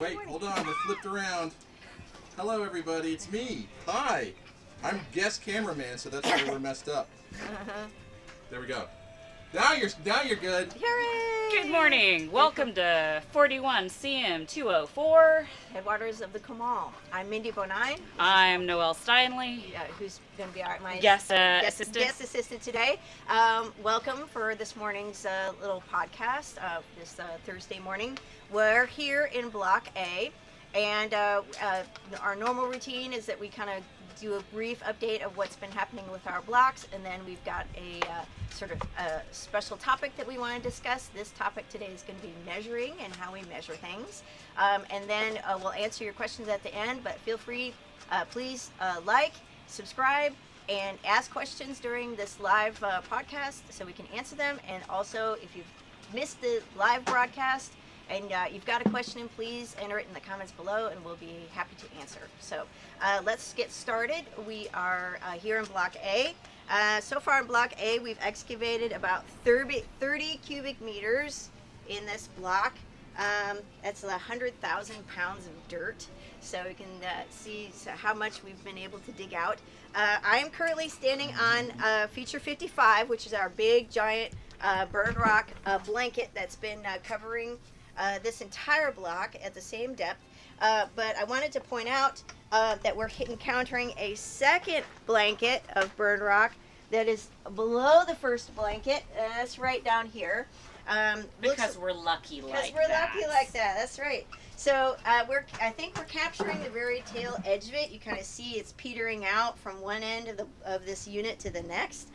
Wait, hold on, we're flipped around. Hello everybody, it's me. Hi. I'm guest cameraman, so that's why we're messed up. There we go. Now you're good. Hooray! Good morning. Welcome to 41 CM 204. Headwaters of the Comal. I'm Mindy Bonine. I'm Noelle Steinley. Who's going to be my guest assistant today. Welcome for this morning's little podcast, this Thursday morning. We're here in Block A, and our normal routine is that we kind of do a brief update of what's been happening with our blocks, and then we've got a sort of a special topic that we want to discuss. This topic today is going to be measuring and how we measure things, and then we'll answer your questions at the end, but feel free, please like, subscribe, and ask questions during this live podcast so we can answer them. And also, if you've missed the live broadcast and you've got a question, please enter it in the comments below and we'll be happy to answer. So let's get started. We are here in Block A. So far in Block A, we've excavated about 30 cubic meters in this block. That's 100,000 pounds of dirt. So we can see how much we've been able to dig out. I am currently standing on feature 55, which is our big, giant burned rock blanket that's been covering this entire block at the same depth. But I wanted to point out that we're encountering a second blanket of burned rock that is below the first blanket. That's right down here. Because we're lucky like that. That's right. So I think we're capturing the very tail edge of it. You kind of see it's petering out from one end of this unit to the next.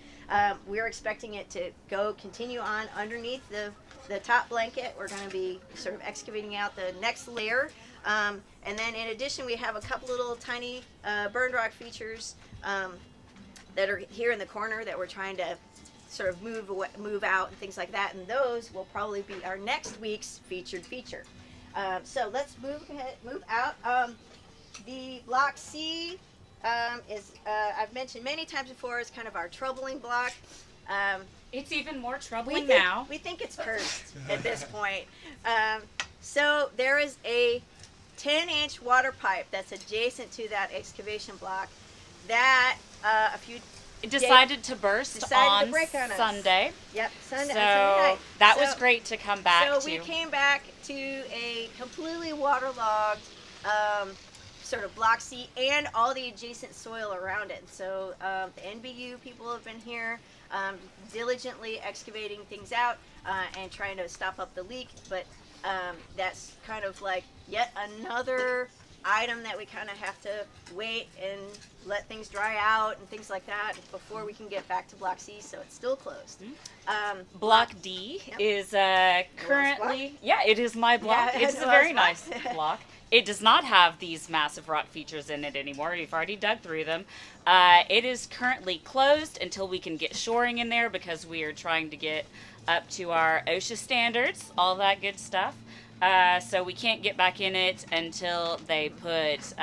We're expecting it to continue on underneath the top blanket. We're going to be sort of excavating out the next layer. And then in addition, we have a couple little tiny burned rock features that are here in the corner that we're trying to sort of move out and things like that. And those will probably be our next week's featured feature. So let's move out. The Block C is, I've mentioned many times before, is kind of our troubling block. It's even more troubling now. We think it's cursed at this point. So there is a 10-inch water pipe that's adjacent to that excavation block that It decided to burst on Sunday. Yep, Sunday So night. that was great to come back to. So we came back to a completely waterlogged sort of Block C and all the adjacent soil around it. So the NBU people have been here diligently excavating things out and trying to stop up the leak. But that's kind of like yet another item that we kind of have to wait and let things dry out and things like that before we can get back to Block C, so it's still closed. Block D is currently, it is my block. Yeah, it's a very nice block. It does not have these massive rock features in it anymore. We've already dug through them. It is currently closed until we can get shoring in there because we are trying to get up to our OSHA standards, all that good stuff. So we can't get back in it until they put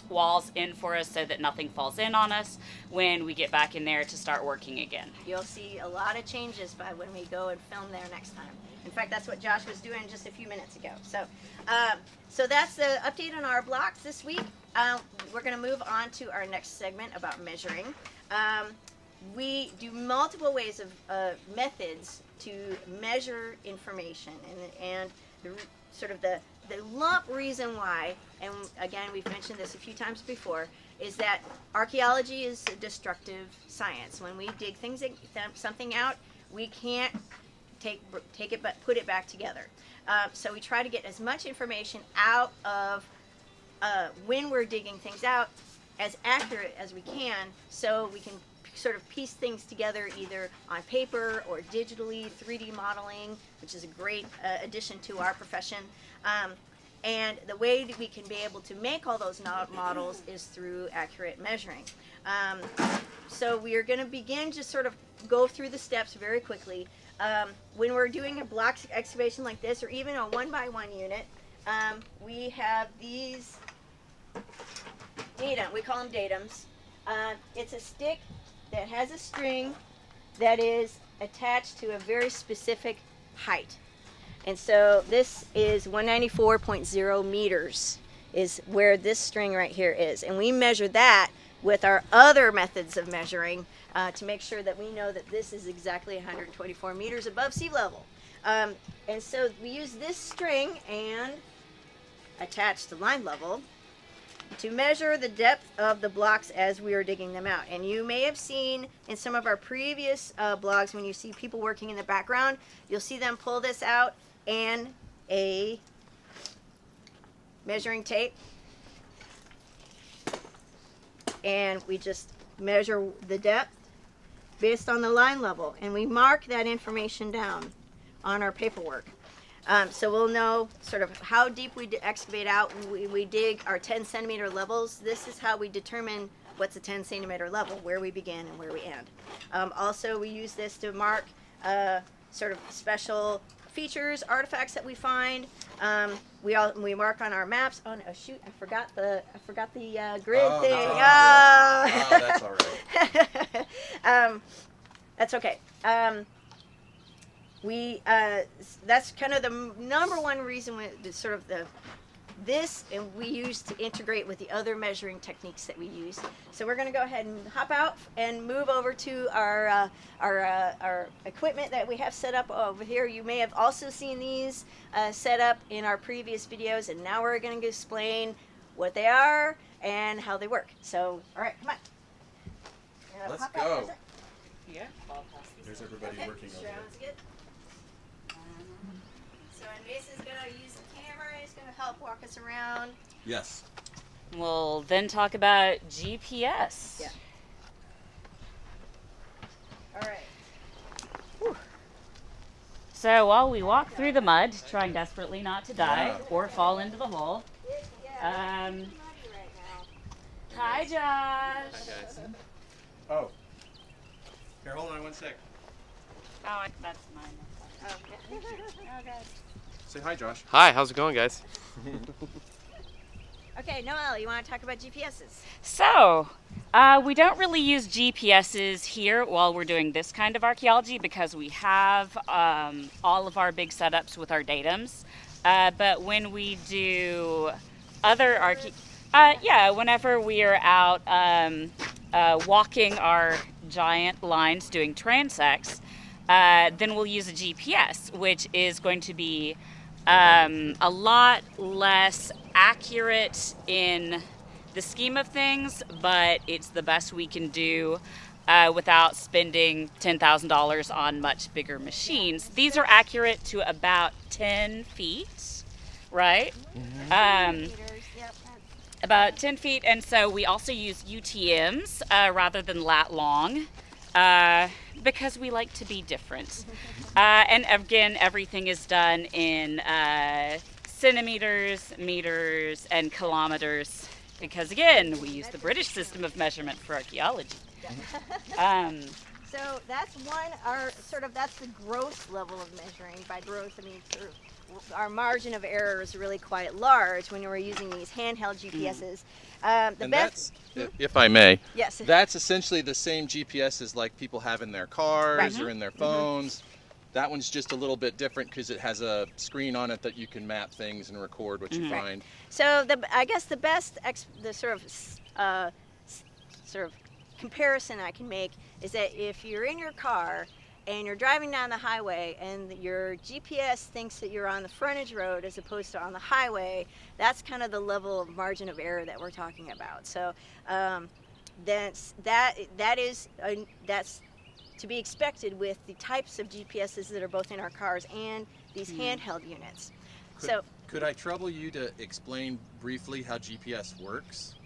walls in for us so that nothing falls in on us when we get back in there to start working again. You'll see a lot of changes by when we go and film there next time. In fact, that's what Josh was doing just a few minutes ago. So that's the update on our blocks this week. We're going to move on to our next segment about measuring. We do multiple ways of methods to measure information, and the lump reason why, and again we've mentioned this a few times before, is that archaeology is a destructive science. When we dig something out, we can't take it but put it back together. So we try to get as much information out of when we're digging things out as accurate as we can, so we can sort of piece things together either on paper or digitally, 3D modeling, which is a great addition to our profession. And the way that we can be able to make all those models is through accurate measuring. So we are going to begin just sort of go through the steps very quickly. When we're doing a block excavation like this, or even a 1x1 unit, we have these datum. We call them datums. It's a stick that has a string that is attached to a very specific height. And so this is 194.0 meters is where this string right here is. And we measure that with our other methods of measuring to make sure that we know that this is exactly 124 meters above sea level. And so we use this string and attached to line level to measure the depth of the blocks as we are digging them out. And you may have seen in some of our previous blogs, when you see people working in the background, you'll see them pull this out and a measuring tape. And we just measure the depth based on the line level. And we mark that information down on our paperwork. So we'll know sort of how deep we excavate out. We dig our 10 centimeter levels. This is how we determine what's a 10 centimeter level, where we begin and where we end. Also, we use this to mark sort of special features, artifacts that we find. We mark on our maps. Oh no, shoot! I forgot the grid thing. Oh, that's all right. That's okay. That's kind of the number one reason and we use to integrate with the other measuring techniques that we use. So we're going to go ahead and hop out and move over to our equipment that we have set up over here. You may have also seen these set up in our previous videos, and now we're going to explain what they are and how they work. So, all right, come on. Let's go. Yeah. There's everybody working over there. Sounds good. So Mason's going to use the camera. He's going to help walk us around. Yes. We'll then talk about GPS. Yeah. All right. Whew. So while we walk through the mud, trying desperately not to die or fall into the hole. Hi, Josh. Hi, guys. Oh. Here, hold on one sec. Oh, that's mine. Say hi, Josh. Hi, how's it going, guys? Okay, Noelle, you want to talk about GPSs? So, we don't really use GPSs here while we're doing this kind of archaeology because we have all of our big setups with our datums. But when we do other whenever we are out walking our giant lines doing transects, then we'll use a GPS, which is going to be a lot less accurate in the scheme of things, but it's the best we can do without spending $10,000 on much bigger machines. These are accurate to about 10 feet, right? About 10 feet, and so we also use UTMs rather than lat long because we like to be different. And again, everything is done in centimeters, meters, and kilometers because again, we use the British system of measurement for archaeology. So that's that's the gross level of measuring. By gross, I mean our margin of error is really quite large when we're using these handheld GPSs. That's, if I may, yes, that's essentially the same GPS as like people have in their cars or in their phones. That one's just a little bit different because it has a screen on it that you can map things and record what you find. So I guess the best sort of comparison I can make is that if you're in your car and you're driving down the highway and your GPS thinks that you're on the frontage road as opposed to on the highway, that's kind of the level of margin of error that we're talking about. So that's to be expected with the types of GPSs that are both in our cars and these handheld units. Could I trouble you to explain briefly how GPS works?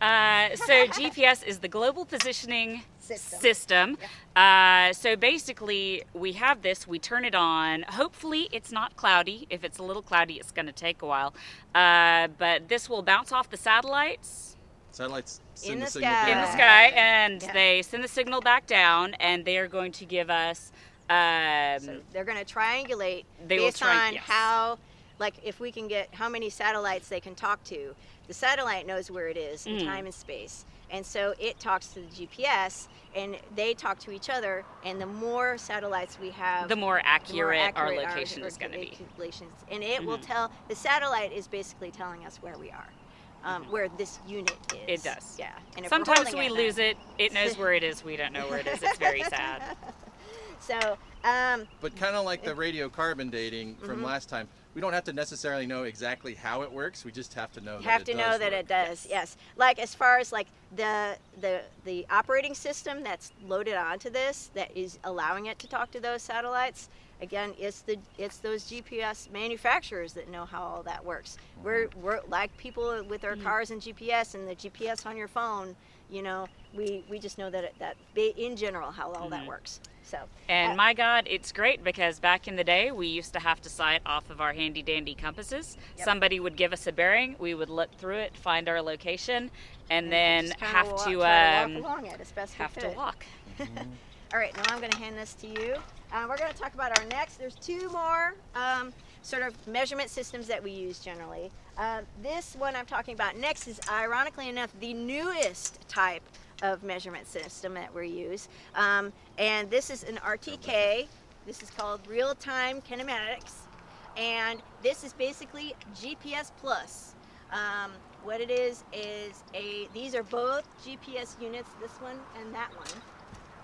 So GPS is the Global Positioning System. So basically, we have this, we turn it on. Hopefully, it's not cloudy. If it's a little cloudy, it's going to take a while. But this will bounce off the satellites. Satellites send In the the signal sky. In the down. sky, and they send the signal back down, and they are going to give us. So they're going to triangulate based on how, like if we can get how many satellites they can talk to, the satellite knows where it is in time and space. And so it talks to the GPS, and they talk to each other. And the more satellites we have, the more accurate our our location is going to be. calculations. And it will tell, the satellite is basically telling us where we are, where this unit is. It does. Yeah. And if we're Sometimes holding we it, lose it. It knows where it is. We don't know where it is. It's very sad. So, But kind of like the radiocarbon dating from last time, we don't have to necessarily know exactly how it works. We just have to know you that have it to does know that work. it does. Yes. Like as far as like the operating system that's loaded onto this that is allowing it to talk to those satellites. Again, it's those GPS manufacturers that know how all that works. We're like people with our cars and GPS and the GPS on your phone. You know, we just know that in general how all that works. So. And my God, it's great because back in the day, we used to have to sight off of our handy dandy compasses. Yep. Somebody would give us a bearing, we would look through it, find our location, and then just kinda have try to walk along it as best we have to could. walk. All right, now I'm going to hand this to you. We're going to talk about our next. There's two more sort of measurement systems that we use generally. This one I'm talking about next is, ironically enough, the newest type of measurement system that we use. And this is an RTK. This is called real-time kinematics. And this is basically GPS plus. What it is these are both GPS units, this one and that one.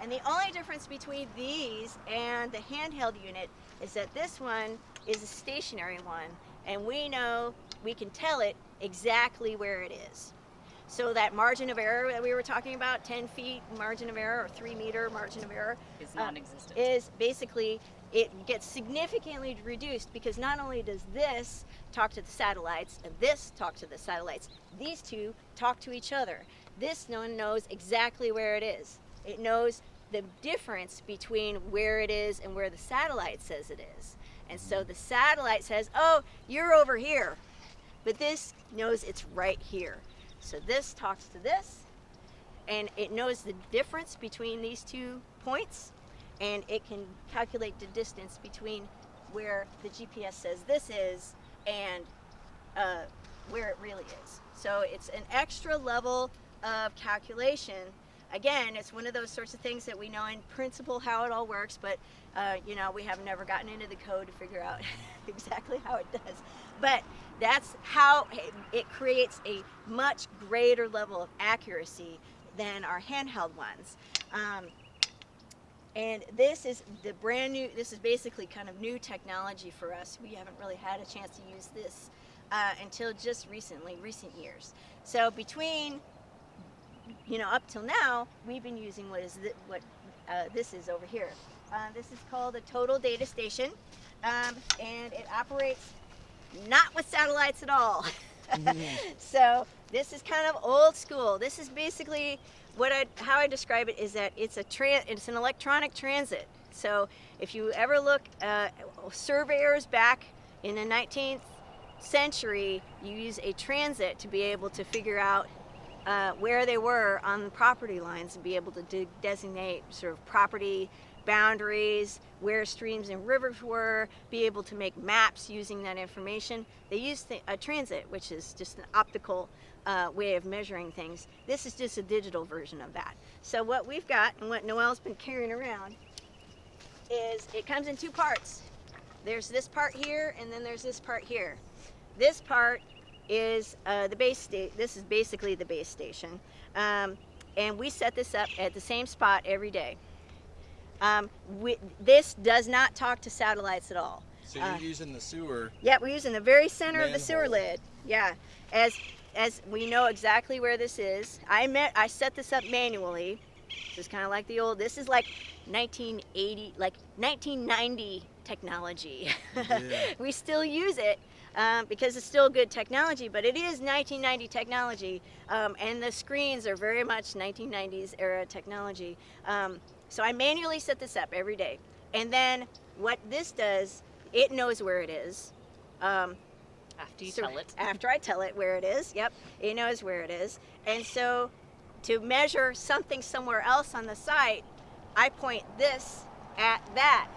And the only difference between these and the handheld unit is that this one is a stationary one, and we can tell it exactly where it is. So that margin of error that we were talking about, 10 feet margin of error or 3 meter margin of error, Is non-existent. is basically, it gets significantly reduced because not only does this talk to the satellites and this talk to the satellites, these two talk to each other. This one knows exactly where it is. It knows the difference between where it is and where the satellite says it is. And so the satellite says, oh, you're over here. But this knows it's right here. So this talks to this, and it knows the difference between these 2 points, and it can calculate the distance between where the GPS says this is and where it really is. So it's an extra level of calculation. Again, it's one of those sorts of things that we know in principle how it all works, but we have never gotten into the code to figure out exactly how it does. But that's how it creates a much greater level of accuracy than our handheld ones. And this is the brand new, this is basically kind of new technology for us. We haven't really had a chance to use this until just recent years. So between up till now, we've been using this is over here. This is called a total data station, and it operates not with satellites at all. So this is kind of old school. This is basically how I describe it is that it's an electronic transit. So if you ever look, surveyors back in the 19th century, you use a transit to be able to figure out where they were on the property lines and be able to designate sort of property boundaries, where streams and rivers were, be able to make maps using that information. They used a transit, which is just an optical way of measuring things. This is just a digital version of that. So what we've got, and what Noelle's been carrying around, is it comes in 2 parts. There's this part here, and then there's this part here. This part is the base station. This is basically the base station, and we set this up at the same spot every day. This does not talk to satellites at all. So you're using the sewer. Yeah, we're using the very center of the manhole. sewer lid. Yeah, as we know exactly where this is. I set this up manually. This is kind of like the old. This is like 1980, like 1990 technology. Yeah. We still use it. Because it's still good technology, but it is 1990 technology, and the screens are very much 1990s era technology. So I manually set this up every day, and then what this does, it knows where it is. After you tell it. After I tell it where it is, yep, it knows where it is. And so to measure something somewhere else on the site, I point this at that,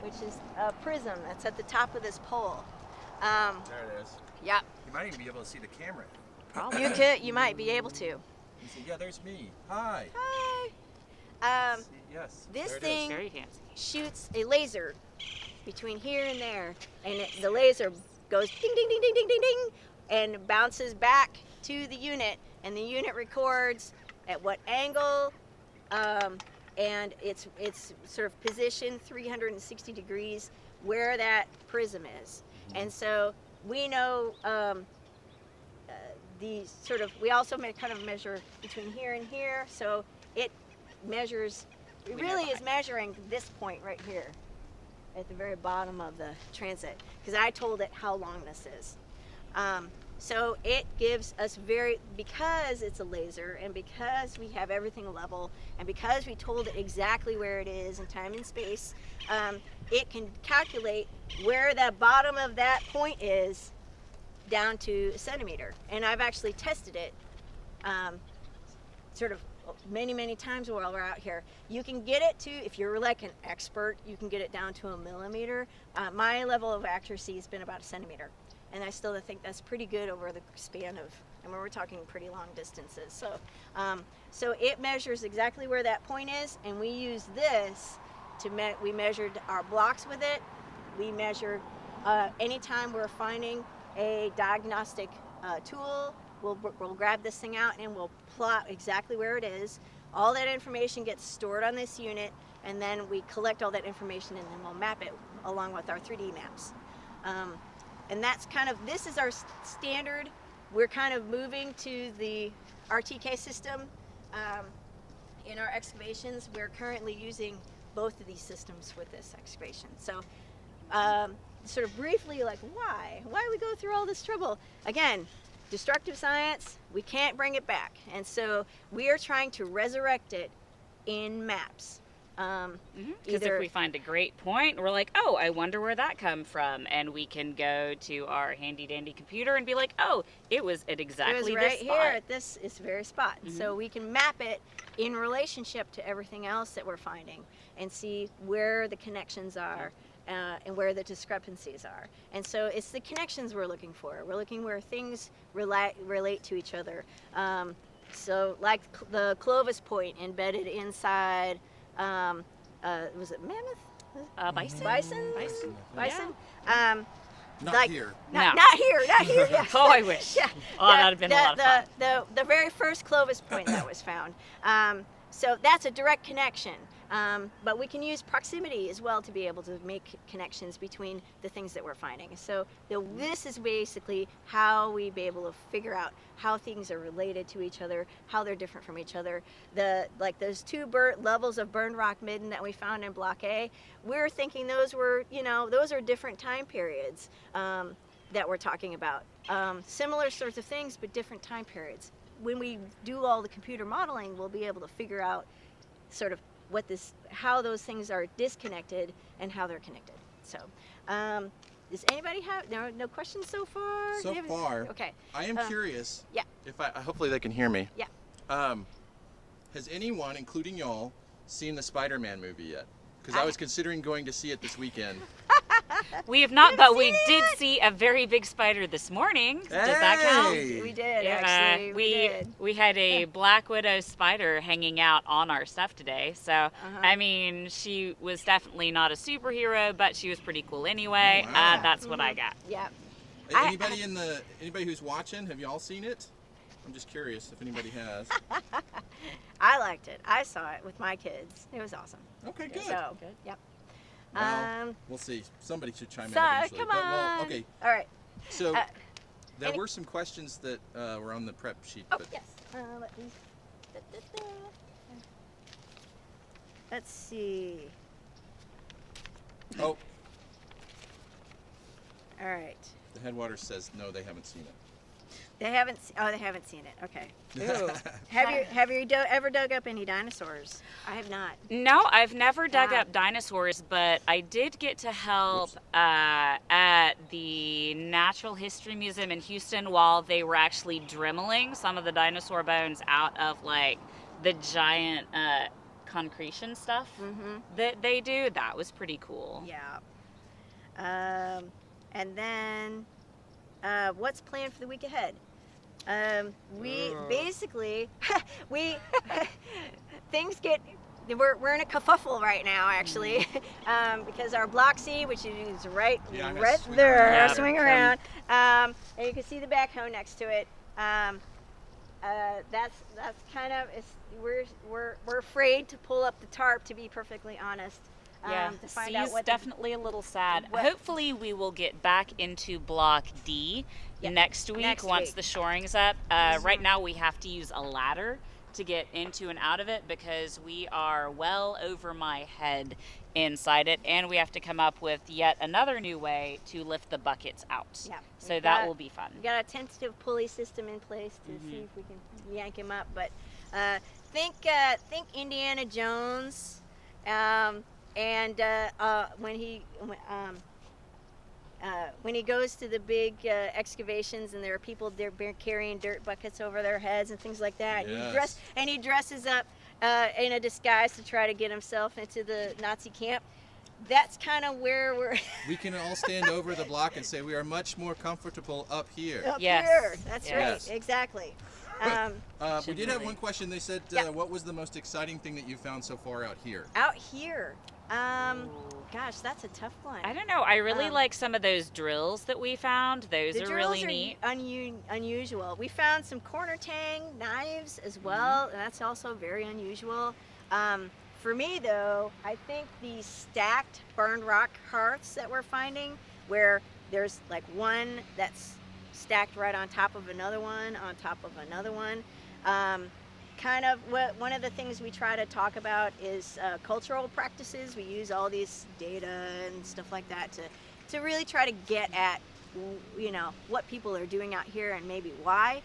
which is a prism that's at the top of this pole. There it is. Yep. You might even be able to see the camera. Probably. You might be able to. You see, yeah, there's me. Hi. Hi. See, yes. This there it thing- Very fancy. Shoots a laser between here and there, and the laser goes ding ding ding ding ding ding ding and bounces back to the unit, and the unit records at what angle, and it's sort of positioned 360 degrees where that prism is. And so we know we also kind of measure between here and here, so it measures, it really is measuring this point right here at the very bottom of the transit, because I told it how long this is. So it gives us because it's a laser, and because we have everything level, and because we told it exactly where it is in time and space, it can calculate where the bottom of that point is down to a centimeter. And I've actually tested it sort of many times while we're out here. You can get it to, if you're like an expert, you can get it down to a millimeter. My level of accuracy has been about a centimeter, and I still think that's pretty good over the span of, I mean, we're talking pretty long distances. So, so it measures exactly where that point is, and we use this to we measured our blocks with it. We measure anytime we're finding a diagnostic tool, we'll grab this thing out and we'll plot exactly where it is. All that information gets stored on this unit, and then we collect all that information and then we'll map it along with our 3D maps. And that's kind of, this is our standard. We're kind of moving to the RTK system. In our excavations, we're currently using both of these systems with this excavation. So sort of briefly, like why we go through all this trouble? Again, destructive science, we can't bring it back. And so we are trying to resurrect it in maps. Because if we find a great point, we're like, oh, I wonder where that come from, and we can go to our handy dandy computer and be like, oh, it was at exactly right this here spot. at this very spot. So we can map it in relationship to everything else that we're finding and see where the connections are. And where the discrepancies are. And so it's the connections we're looking for. We're looking where things relate to each other. So like the Clovis point embedded inside, was it mammoth? Bison. Bison? Not like, here. Not here, yeah. Oh, I wish. Yeah. Oh, that would have been a lot of fun. The very first Clovis point that was found. So that's a direct connection. But we can use proximity as well to be able to make connections between the things that we're finding. So this is basically how we be able to figure out how things are related to each other, how they're different from each other. Like those two levels of burned rock midden that we found in Block A, we're thinking those were, those are different time periods that we're talking about. Similar sorts of things, but different time periods. When we do all the computer modeling, we'll be able to figure out sort of how those things are disconnected and how they're connected. So, does anybody have no questions so far? So far, okay. I am curious. Yeah. If hopefully they can hear me. Yeah. Has anyone, including y'all, seen the Spider-Man movie yet? Because I was considering going to see it this weekend. We have not, but we did see a very big spider this morning. Does that count? Hey! We did, actually. We did. We had a black widow spider hanging out on our stuff today. So, I mean, she was definitely not a superhero, but she was pretty cool anyway. Oh, wow. That's what I got. Yeah. Anybody who's watching, have y'all seen it? I'm just curious if anybody has. I liked it. I saw it with my kids. It was awesome. Okay, good. So, yep. Well, we'll see. Somebody should chime in So, eventually. come But, on. well, okay. All right. So there were some questions that were on the prep sheet. Oh, But yes. Let me. Let's see. oh, All right. the Headwaters says no, they haven't seen it. They haven't. They haven't seen it. Okay. Have you ever dug up any dinosaurs? I have not. No, I've never dug Wow. up dinosaurs, but I did get to help at the Natural History Museum in Houston while they were actually dremeling some of the dinosaur bones out of like the giant concretion stuff that they do. That was pretty cool. Yeah. And then what's planned for the week ahead. We basically we things get. We're in a kerfuffle right now, actually, because our block C, which is right there, around. swing around, and you can see the backhoe next to it. That's kind of we're afraid to pull up the tarp, to be perfectly honest. To find out what definitely a little sad. what- Hopefully we will get back into block D next week once the shoring's up. Right now we have to use a ladder to get into and out of it because we are well over my head inside it, and we have to come up with yet another new way to lift the buckets out. Yeah. So that will be fun. We got a tentative pulley system in place to see if we can yank him up, but think Indiana Jones, and when he goes to the big excavations and there are people there carrying dirt buckets over their heads and things like that. Yes. He dresses up in a disguise to try to get himself into the Nazi camp. That's kind of where we're. We can all stand over the block and say we are much more comfortable up here. Up Yes. here. That's Yes. right. Exactly. We did have one question. They said, what was the most exciting thing that you found so far out here? Out here. Gosh, that's a tough one. I don't know. I really like some of those drills that we found. Those The are drills really neat. Unusual. We found some corner tang knives as well, and that's also very unusual. For me, though, I think these stacked burned rock hearths that we're finding, where there's like one that's stacked right on top of another one, on top of another one. Kind of one of the things we try to talk about is cultural practices. We use all these data and stuff like that to really try to get at, what people are doing out here and maybe why.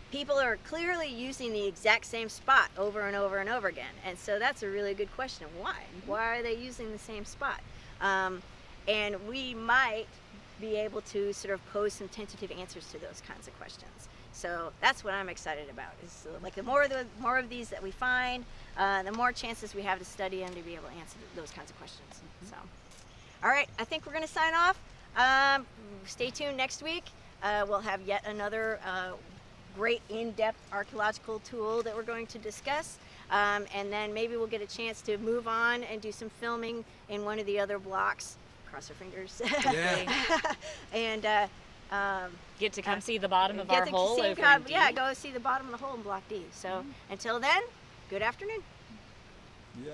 People are clearly using the exact same spot over and over and over again, and so that's a really good question. Why are they using the same spot? And we might be able to sort of pose some tentative answers to those kinds of questions. So that's what I'm excited about. Is like the more of these that we find, the more chances we have to study and to be able to answer those kinds of questions. So, all right, I think we're going to sign off. Stay tuned next week. We'll have yet another great in-depth archaeological tool that we're going to discuss, and then maybe we'll get a chance to move on and do some filming in one of the other blocks. Cross our fingers. Yeah. And Get to come see the bottom of our to hole see over in D. go see the bottom of the hole in Block D. So until then, good afternoon. Yay.